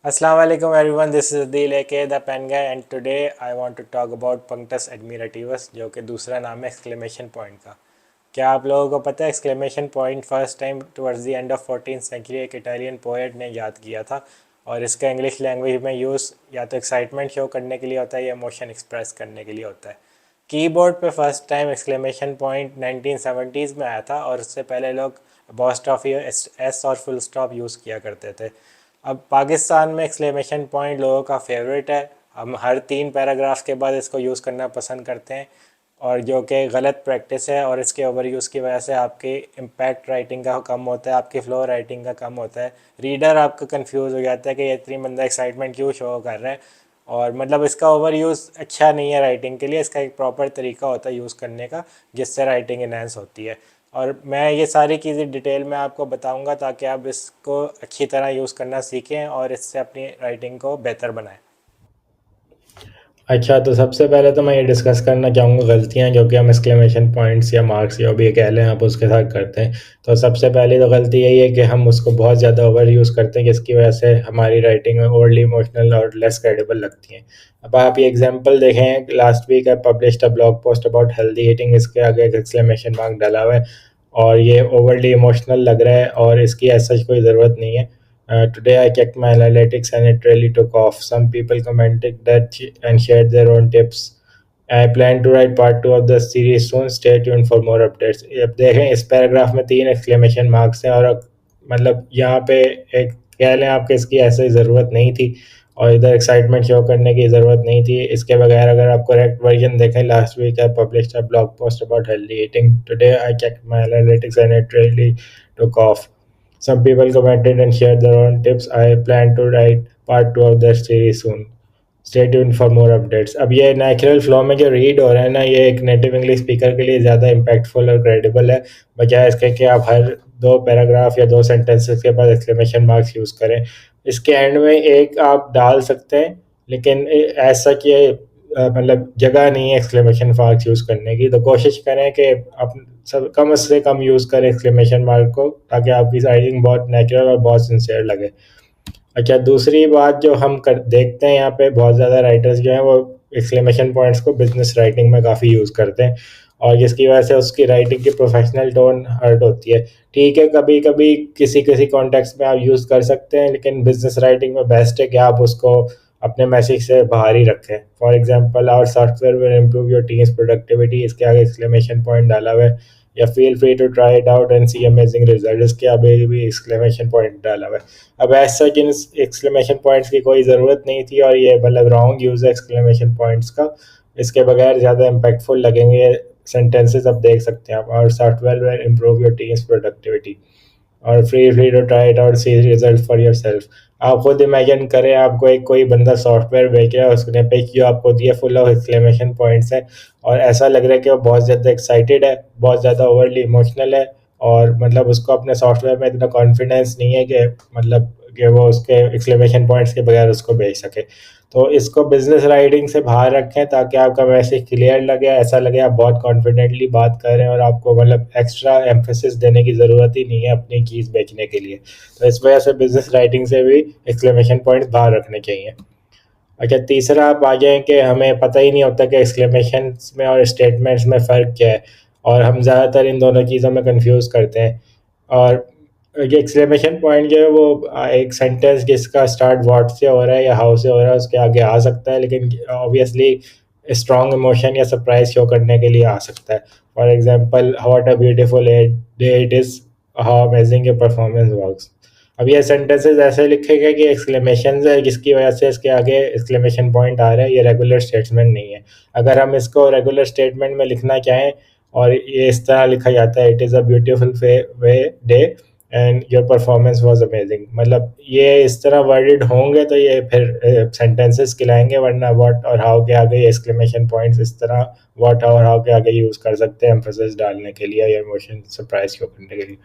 Assalamu alaikum everyone, this is Adil aka the Pen Guy and today I want to talk about Punctus Admirativus जो कि दूसरा नाम है exclamation point का। क्या आप लोगों को पता है exclamation point first time towards the end of 14th century एक इटालियन पोएट ने याद किया था और इसका इंग्लिश लैंग्वेज में यूज़ या तो एक्साइटमेंट शो करने के लिए होता है या इमोशन एक्सप्रेस करने के लिए होता है। कीबोर्ड पे first time exclamation point 1970s में आया था और उससे पहले लोग अपॉस्ट्रोफी एस और फुल स्टॉप यूज़ किया करते थे। अब पाकिस्तान में एक्सक्लेमेशन पॉइंट लोगों का फेवरेट है। हम हर 3 पैराग्राफ के बाद इसको यूज़ करना पसंद करते हैं और जो कि गलत प्रैक्टिस है और इसके ओवर यूज़ की वजह से आपकी इम्पैक्ट राइटिंग का कम होता है, आपकी फ़्लो राइटिंग का कम होता है। रीडर आपका कंफ्यूज हो जाता है कि ये इतनी बंदा एक्साइटमेंट क्यों शो कर रहा है और मतलब इसका ओवर यूज़ अच्छा नहीं है राइटिंग के लिए। इसका एक प्रॉपर तरीका होता है यूज़ करने का जिससे राइटिंग इनहेंस होती है और मैं ये सारी चीज़ें डिटेल में आपको बताऊंगा ताकि आप इसको अच्छी तरह यूज़ करना सीखें और इससे अपनी राइटिंग को बेहतर बनाएं। अच्छा, तो सबसे पहले तो मैं ये डिस्कस करना चाहूँगा गलतियाँ जो कि हम एक्सक्लेमेशन पॉइंट्स या मार्क्स जो भी कह लें आप उसके साथ करते हैं। तो सबसे पहली तो गलती यही है कि हम उसको बहुत ज़्यादा ओवर यूज़ करते हैं जिसकी वजह से हमारी राइटिंग ओवरली इमोशनल और लेस क्रेडिबल लगती हैं। अब आप ये एग्जांपल देखें, last week I published a blog post about healthy eating, इसके आगे एक एक्सक्लेमेशन मार्क डाला हुआ है और ये ओवरली इमोशनल लग रहा है और इसकी ऐसा कोई ज़रूरत नहीं है। Today I checked my analytics and it really took off. Some people commented that and shared their own tips. I plan to write part 2 of the series soon. Stay tuned for more updates. अब देखें इस paragraph में 3 exclamation marks हैं और मतलब यहाँ पे एक कह लें आपके इसकी ऐसी ज़रूरत नहीं थी और इधर एक्साइटमेंट शो करने की ज़रूरत नहीं थी। इसके बगैर अगर आप करेक्ट वर्जन देखें, last week I published a blog post about healthy eating. Today I checked my analytics and it really took off. Some people commented and shared their own tips. I plan to write part 2 of that series soon. Stay tuned for more updates. अब ये natural flow में जो read हो रहा है ना, ये एक नेटिव इंग्लिश स्पीकर के लिए ज़्यादा इम्पैक्टफुल और क्रेडिबल है, बजाय इसके कि आप हर 2 पैराग्राफ या 2 सेंटेंसेस के बाद एक्सक्लेमेशन मार्क्स यूज़ करें। इसके एंड में एक आप डाल सकते हैं, लेकिन ऐसा कि मतलब जगह नहीं है एक्सक्लेमेशन मार्क्स यूज़ करने की। तो कोशिश करें कि आप सब कम से कम यूज़ करें एक्सक्लेमेशन मार्क को ताकि आपकी राइटिंग बहुत नेचुरल और बहुत सिंसियर लगे। अच्छा, दूसरी बात जो हम कर देखते हैं यहाँ पे, बहुत ज़्यादा राइटर्स जो हैं वो एक्सक्लेमेशन पॉइंट्स को बिजनेस राइटिंग में काफ़ी यूज़ करते हैं और जिसकी वजह से उसकी राइटिंग की प्रोफेशनल टोन हर्ट होती है। ठीक है, कभी कभी किसी किसी कॉन्टेक्स्ट में आप यूज़ कर सकते हैं, लेकिन बिजनेस राइटिंग में बेस्ट है कि आप उसको अपने मैसेज से बाहर ही रखें। For example, our software will improve your team's productivity, इसके आगे एक्सक्लेमेशन पॉइंट डाला हुआ है, या feel free to try it out and see amazing result, इसके आगे भी एक्सक्लेमेशन पॉइंट डाला हुआ है। अब ऐसा जिन एक्सक्लेमेशन पॉइंट्स की कोई ज़रूरत नहीं थी और ये मतलब रॉन्ग यूज़ है एक्सक्लेमेशन पॉइंट्स का, इसके बगैर ज़्यादा इम्पैक्टफुल लगेंगे सेंटेंसेस। अब देख सकते हैं आप, और software will improve your team's productivity और free to try it out, see result for yourself. आप खुद इमेजिन करें, आपको एक कोई बंदा सॉफ्टवेयर बेच रहा है, उसने पिक जो आपको दिया फुल ऑफ एक्सक्लेमेशन पॉइंट्स है और ऐसा लग रहा है कि वो बहुत ज़्यादा एक्साइटेड है, बहुत ज़्यादा ओवरली इमोशनल है और मतलब उसको अपने सॉफ्टवेयर में इतना कॉन्फिडेंस नहीं है कि मतलब कि वो उसके एक्सक्लेमेशन पॉइंट्स के बगैर उसको बेच सके। तो इसको बिजनेस राइटिंग से बाहर रखें ताकि आपका मैसेज क्लियर लगे, ऐसा लगे आप बहुत कॉन्फिडेंटली बात कर रहे हैं और आपको मतलब एक्स्ट्रा एम्फेसिस देने की ज़रूरत ही नहीं है अपनी चीज़ बेचने के लिए। तो इस वजह से बिजनेस राइटिंग से भी एक्सक्लेमेशन पॉइंट्स बाहर रखने चाहिए। अच्छा, तीसरा आप आ जाएँ कि हमें पता ही नहीं होता कि एक्सक्लेमेशंस में और स्टेटमेंट्स में फ़र्क क्या है और हम ज़्यादातर इन दोनों चीज़ों में कन्फ्यूज़ करते हैं। और ये एक्सक्लेमेशन पॉइंट जो है वो एक सेंटेंस जिसका स्टार्ट व्हाट से हो रहा है या हाउ से हो रहा है उसके आगे आ सकता है, लेकिन ऑब्वियसली स्ट्रॉन्ग इमोशन या सरप्राइज शो करने के लिए आ सकता है। For example, what a beautiful day it is, how amazing your performance works. अब ये सेंटेंसेस ऐसे लिखे गए कि एक्सक्लेमेशन है जिसकी वजह से इसके आगे एक्सक्लेमेशन पॉइंट आ रहा है, ये रेगुलर स्टेटमेंट नहीं है। अगर हम इसको रेगुलर स्टेटमेंट में लिखना चाहें और ये इस तरह लिखा जाता है, it is a beautiful way day and your performance was amazing, मतलब ये इस तरह वर्डेड होंगे तो ये फिर सेंटेंसेस कहलाएंगे, वरना व्हाट और हाउ के आगे एक्सक्लेमेशन पॉइंट्स इस तरह व्हाट और हाउ के आगे यूज़ कर सकते हैं एम्फेसिस डालने के लिए या इमोशन सरप्राइज शो करने के लिए।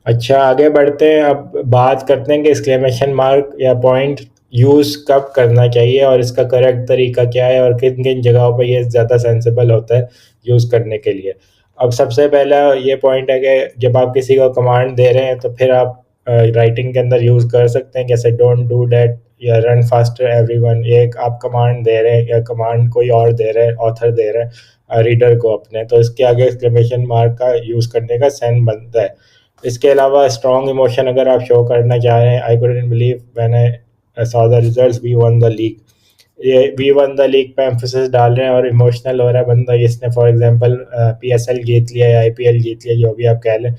अच्छा, आगे बढ़ते हैं, अब बात करते हैं कि एक्सक्लेमेशन मार्क या पॉइंट यूज़ कब करना चाहिए और इसका करेक्ट तरीका क्या है और किन किन जगहों पर ये ज़्यादा सेंसिबल होता है यूज़ करने के लिए। अब सबसे पहला ये पॉइंट है कि जब आप किसी को कमांड दे रहे हैं तो फिर आप राइटिंग के अंदर यूज़ कर सकते हैं, जैसे डोंट डू डैट या रन फास्टर एवरीवन। ये एक आप कमांड दे रहे हैं या कमांड कोई और दे रहे हैं, ऑथर दे रहे हैं रीडर को अपने, तो इसके आगे एक्सक्लेमेशन मार्क का यूज़ करने का सेंस बनता है। इसके अलावा स्ट्रॉन्ग इमोशन अगर आप शो करना चाह रहे हैं, I couldn't believe when I saw the results, we won the league, ये वी वन द लीग पे एम्फोसिस डाल रहे हैं और इमोशनल हो रहा है बंदा, जिसने फॉर एग्जांपल पीएसएल जीत लिया या आईपीएल जीत लिया, जो भी आप कह लें,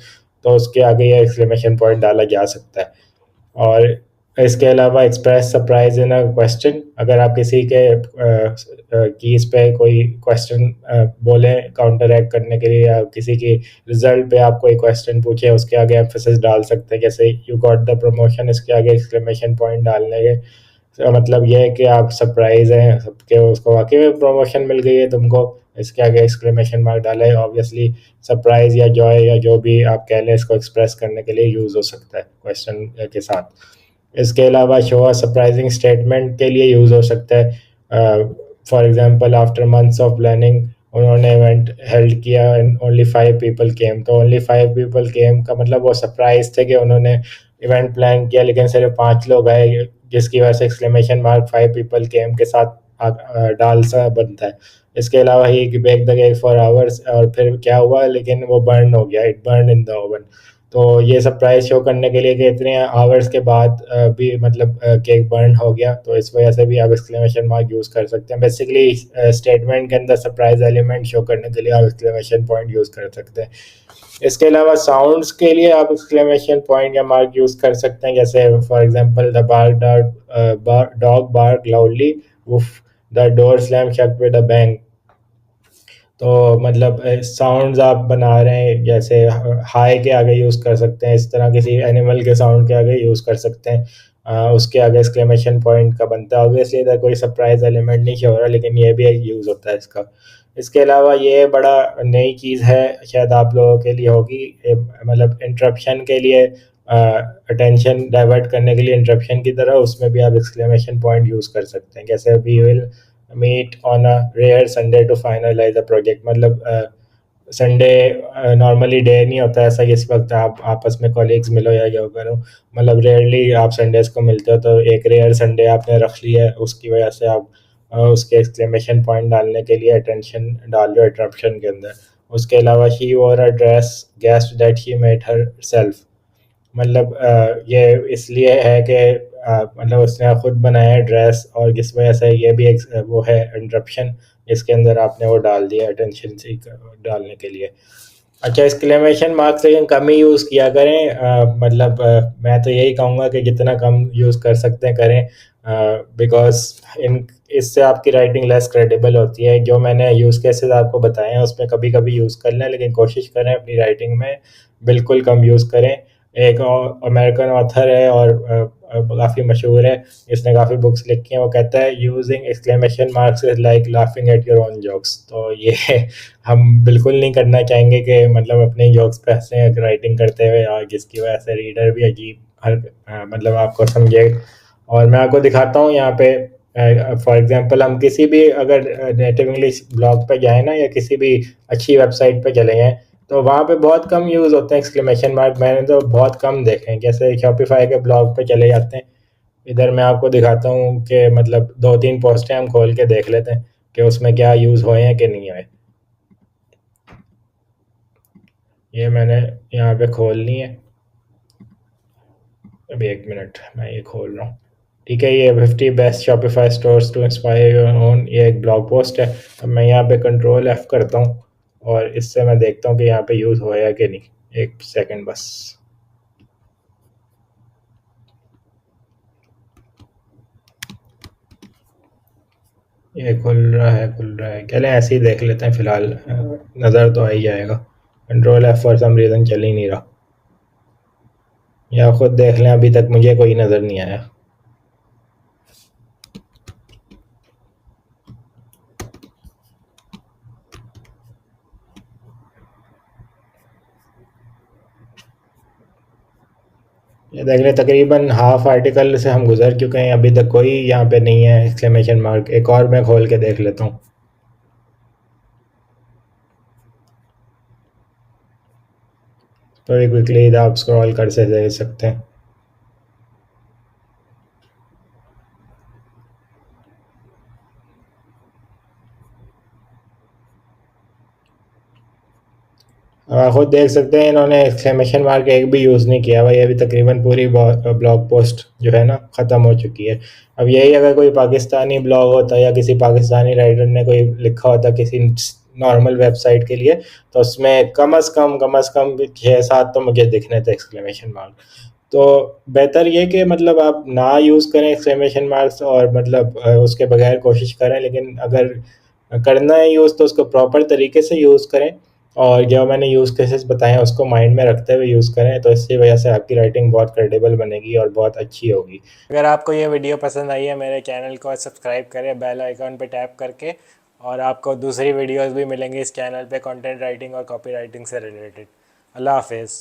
तो उसके आगे ये एक्सक्लेमेशन पॉइंट डाला जा सकता है। और इसके अलावा express surprise in a question, अगर आप किसी के कीज पे कोई क्वेश्चन बोले काउंटर एक्ट करने के लिए, या किसी की रिजल्ट पे आप कोई क्वेश्चन पूछे, उसके आगे एम्फेसिस डाल सकते हैं, जैसे यू गॉट द प्रमोशन, इसके आगे एक्सक्लेमेशन पॉइंट डालने के मतलब ये है कि आप सरप्राइज हैं सबके, उसको वाकई में प्रमोशन मिल गई है तुमको, इसके आगे एक्सक्लेमेशन मार्क डाला है। ऑब्वियसली सरप्राइज या जॉय या जो भी आप कह लें, इसको एक्सप्रेस करने के लिए यूज़ हो सकता है क्वेश्चन के साथ। इसके अलावा शो अ सरप्राइजिंग स्टेटमेंट के लिए यूज़ हो सकता है। For example after months of planning, उन्होंने इवेंट हेल्ड किया एंड ओनली 5 पीपल केम, तो ओनली 5 पीपल केम का मतलब वो सरप्राइज थे कि उन्होंने इवेंट प्लान किया लेकिन सिर्फ 5 लोग आए, जिसकी वजह से एक्सक्लेमेशन मार्क 5 पीपल केम के साथ डाल सा बनता है। इसके अलावा he bake the cake for hours, और फिर क्या हुआ, लेकिन वो बर्न हो गया, it burn in the oven. तो ये सरप्राइज शो करने के लिए कि इतने आवर्स के बाद भी मतलब केक बर्न हो गया, तो इस वजह से भी आप एक्सक्लेमेशन मार्क यूज़ कर सकते हैं। बेसिकली स्टेटमेंट के अंदर सरप्राइज एलिमेंट शो करने के लिए आप एक्सक्लेमेशन पॉइंट यूज़ कर सकते हैं। इसके अलावा साउंड्स के लिए आप एक्सक्लेमेशन पॉइंट या मार्क यूज़ कर सकते हैं, जैसे for example the dog bark loudly, woof, the door slam shut with a bang. तो मतलब साउंड्स आप बना रहे हैं, जैसे हाई के आगे यूज़ कर सकते हैं, इस तरह किसी एनिमल के साउंड के आगे यूज़ कर सकते हैं, उसके आगे एक्सक्लेमेशन पॉइंट का बनता है। ऑब्वियसली इधर कोई सरप्राइज एलिमेंट नहीं हो रहा, लेकिन ये भी एक यूज़ होता है इसका। इसके अलावा ये बड़ा नई चीज़ है, शायद आप लोगों के लिए होगी, मतलब इंटरप्शन के लिए, अटेंशन डाइवर्ट करने के लिए इंटरप्शन की तरह, उसमें भी आप एक्सक्लेमेशन पॉइंट यूज़ कर सकते हैं, जैसे we will meet on a rare Sunday to finalise a project. मतलब संडे नॉर्मली डे नहीं होता ऐसा कि इस वक्त आप आपस में कॉलीग्स मिलो या जो करो, मतलब रेयरली आप संडेज को मिलते हो, तो एक रेयर संडे आपने रख लिया है, उसकी वजह से आप उसके एक्सक्लेमेशन पॉइंट डालने के लिए अटेंशन डाल रहे हो इंटरप्शन के अंदर। उसके अलावा शी वोर अ dress guest that she made her self, मतलब ये इसलिए है कि मतलब उसने खुद बनाया है ड्रेस, और जिस वजह से ये भी एक वो है इंटरप्शन, इसके अंदर आपने वो डाल दिया अटेंशन से डालने के लिए। अच्छा, एक्सक्लेमेशन मार्क्स लेकिन कम ही यूज़ किया करें, मतलब मैं तो यही कहूँगा कि जितना कम यूज़ कर सकते हैं करें, बिकॉज इन इससे आपकी राइटिंग लेस क्रेडिबल होती है। जो मैंने यूज़ केसेस आपको बताए हैं उसमें कभी कभी यूज़ कर लें, लेकिन कोशिश करें अपनी राइटिंग में बिल्कुल कम यूज़ करें। एक अमेरिकन ऑथर है और काफ़ी मशहूर है, इसने काफ़ी बुक्स लिखी हैं, वो कहता है using exclamation marks is like laughing at your own jokes. तो ये हम बिल्कुल नहीं करना चाहेंगे कि मतलब अपने जोक्स पे हंसें राइटिंग करते हुए, और जिसकी वजह से रीडर भी अजीब हर मतलब आपको समझे। और मैं आपको दिखाता हूँ यहाँ पे, फॉर एग्जांपल हम किसी भी अगर नेटिव इंग्लिश ब्लॉग पे जाएँ ना, या किसी भी अच्छी वेबसाइट पे चले जाएँ, तो वहाँ पे बहुत कम यूज़ होते हैं एक्सक्लेमेशन मार्क, मैंने तो बहुत कम देखे हैं। जैसे शॉपिफाई के ब्लॉग पे चले जाते हैं, इधर मैं आपको दिखाता हूँ कि मतलब 2-3 पोस्टें हम खोल के देख लेते हैं कि उसमें क्या यूज़ हुए हैं कि नहीं हुए। ये मैंने यहाँ पे खोल ली है, अभी 1 मिनट मैं ये खोल रहा हूँ। ठीक है, ये 50 best Shopify stores to inspire your own, ये एक ब्लॉग पोस्ट है। अब मैं यहाँ पे कंट्रोल F करता हूँ और इससे मैं देखता हूँ कि यहाँ पे यूज़ होया कि नहीं। 1 सेकंड बस। ये खुल रहा है, चलें ऐसे ही देख लेते हैं फ़िलहाल, नज़र तो आ ही जाएगा। Control F for some reason चल ही नहीं रहा, या खुद देख लें, अभी तक मुझे कोई नज़र नहीं आया। ये देख लें, तकरीबन हाफ आर्टिकल से हम गुजर चुके हैं, अभी तक कोई यहाँ पे नहीं है एक्सक्लेमेशन मार्क। एक और मैं खोल के देख लेता हूँ। थोड़ी क्विकली आप स्क्रॉल कर से देख सकते हैं। आप खुद देख सकते हैं इन्होंने एक्सक्लेमेशन मार्क एक भी यूज़ नहीं किया भाई। अभी तकरीबन पूरी ब्लॉग पोस्ट जो है ना ख़त्म हो चुकी है। अब यही अगर कोई पाकिस्तानी ब्लॉग होता या किसी पाकिस्तानी राइटर ने कोई लिखा होता किसी नॉर्मल वेबसाइट के लिए, तो उसमें कम अज़ कम 6-7 तो मुझे दिखने थे एक्सक्लेमेशन मार्क। तो बेहतर ये कि मतलब आप ना यूज़ करें एक्सक्लेमेशन मार्क्स और मतलब उसके बगैर कोशिश करें, लेकिन अगर करना है यूज़ तो उसको प्रॉपर तरीके से यूज़ करें और जो मैंने यूज़ केसेस बताए हैं उसको माइंड में रखते हुए यूज़ करें, तो इसकी वजह से आपकी राइटिंग बहुत क्रेडिबल बनेगी और बहुत अच्छी होगी। अगर आपको ये वीडियो पसंद आई है मेरे चैनल को सब्सक्राइब करें बेल आइकॉन पे टैप करके, और आपको दूसरी वीडियोस भी मिलेंगी इस चैनल पे कंटेंट राइटिंग और कॉपी राइटिंग से रिलेटेड। अल्लाह हाफिज़।